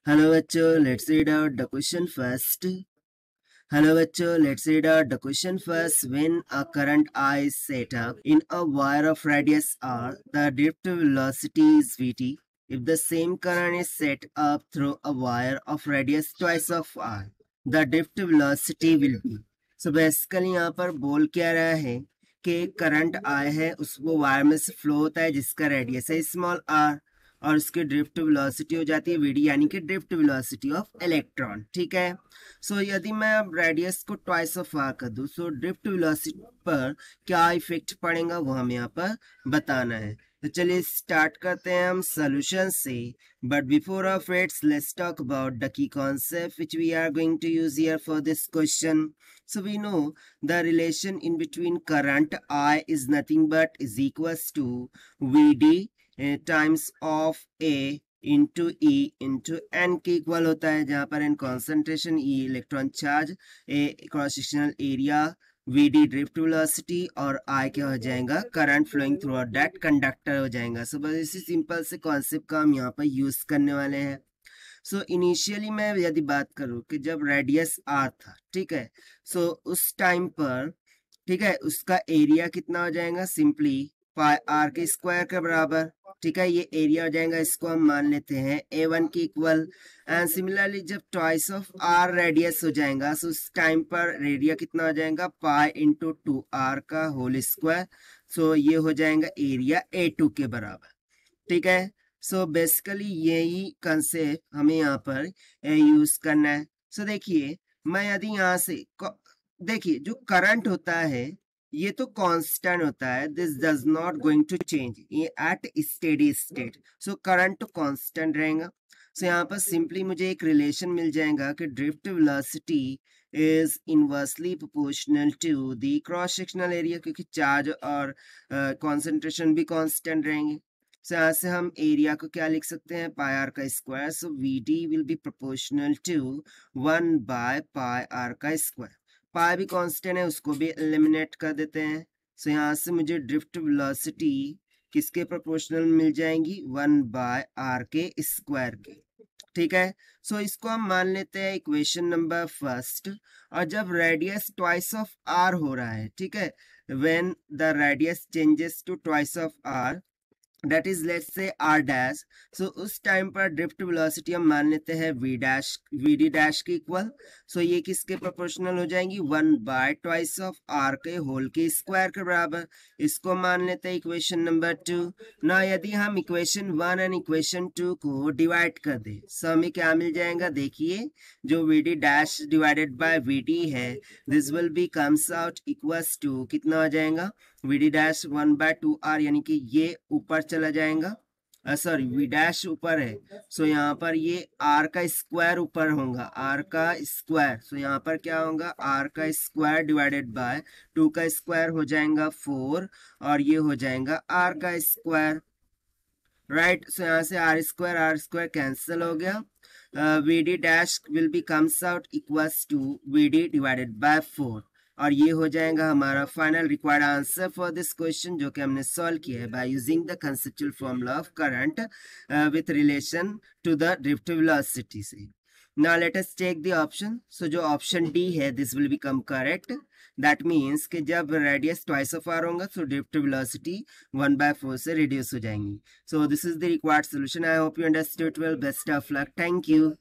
Hello बच्चों, let's read out the question first. Hello बच्चों, let's read out the question first. When a current I is set up in a wire of radius r, the drift velocity is vt. If the same current is set up through a wire of radius twice of r, the drift velocity will be. So basically यहाँ पर बोल क्या रहा है कि current I है, उसको wire में से फ्लो होता है जिसका रेडियस है स्मॉल r, और उसकी ड्रिफ्ट वेलोसिटी हो जाती है वीडी, यानी कि ड्रिफ्ट वेलोसिटी ऑफ इलेक्ट्रॉन। ठीक है, सो यदि मैं अब रेडियस को ट्वाइस ऑफ आर कर दूं, सो ड्रिफ्ट वेलोसिटी पर क्या इफेक्ट पड़ेगा वो हमें यहाँ पर बताना है। तो चलिए स्टार्ट करते हैं हम सॉल्यूशन से, but before of its let's talk about the key concept which we are going to use here for this question. So we know the relation in between current I is nothing but is equals to VD times of A into E into N के equal होता है, जहां पर N concentration, E electron charge, A cross sectional area, VD drift velocity और I क्या हो जाएगा, current flowing through that conductor हो जाएगा। सो बस इसी सिंपल से कॉन्सेप्ट का हम यहाँ पर यूज करने वाले हैं। सो इनिशियली मैं यदि बात करूं कि जब रेडियस आर था, ठीक है, सो उस टाइम पर, ठीक है, उसका एरिया कितना हो जाएगा, सिंपली पाई आर के स्क्वायर के बराबर। ठीक है, ये एरिया हो जाएगा, इसको हम मान लेते हैं A1 की इक्वल। एंड सिमिलरली जब ट्वाइस ऑफ आर रेडियस हो जाएगा, सो उस टाइम पर एरिया कितना हो जाएगा, पाई इंटू 2r का होल स्क्वायर। सो ये हो जाएगा एरिया A2 के बराबर। ठीक है, सो बेसिकली यही कंसेप्ट हमें यहाँ पर यूज करना है। सो देखिए, मैं यदि यहाँ से देखिए, जो करंट होता है ये तो कांस्टेंट होता है, this does not going to change ये at steady state. So current तो कांस्टेंट रहेगा। सो यहाँ पर सिंपली मुझे एक रिलेशन मिल जाएगा कि drift velocity is inversely proportional to the cross sectional area, क्योंकि चार्ज और कॉन्सेंट्रेशन भी कांस्टेंट रहेंगे। सो यहाँ से हम एरिया को क्या लिख सकते हैं, पाई आर का square. So V D will be proportional to 1 by pi R का स्क्वायर। पाई भी कांस्टेंट है, उसको भी एलिमिनेट कर देते हैं। सो यहाँ से मुझे ड्रिफ्ट वेलोसिटी किसके प्रोपोर्शनल मिल जाएंगी, 1 बाय आर के स्क्वायर के। ठीक है, सो इसको हम मान लेते हैं इक्वेशन नंबर फर्स्ट। और जब रेडियस ट्वाइस ऑफ आर हो रहा है, ठीक है, when the radius changes to twice of R, that is let's say r dash, so उस टाइम पर ड्रिफ्ट वेलोसिटी हम मान लेते हैं vd डैश के इक्वल। सो ये किसके प्रोपोर्शनल हो जाएंगी, 1 बाय ट्वाइस ऑफ r के होल के स्क्वायर के बराबर। इसको मान लेते हैं इक्वेशन नंबर 2। ना यदि हम इक्वेशन 1 एंड इक्वेशन 2 को डिवाइड कर दे, सो हमें क्या मिल जाएगा, देखिए, जो vd dash divided by vd है, this will be comes out equals to कितना हो जाएगा, vd डैश 1 बाय 2r, यानी कि ये ऊपर चला जाएगा, सॉरी v डैश ऊपर है, सो यहाँ पर ये r का स्क्वायर ऊपर होगा, r का स्क्वायर। सो यहाँ पर क्या होगा, r का स्क्वायर डिवाइडेड बाय 2 का स्क्वायर हो जाएगा 4, और ये हो जाएगा r का स्क्वायर, राइट। सो यहाँ से r स्क्वायर कैंसिल हो गया। vd dash will be comes out equals to vd divided by 4, और ये हो जाएगा हमारा final required answer for this question, जो कि हमने सॉल्व किया है by using the conceptual formula of current with relation to the drift velocity से। Now let us take the option. So जो ऑप्शन डी है, this will become correct. That means कि जब रेडियस ट्वाइस ऑफ आर होगा, तो drift velocity 1/4 से reduce हो जाएंगी। So this is the required solution. I hope you understood well. Best of luck. Thank you.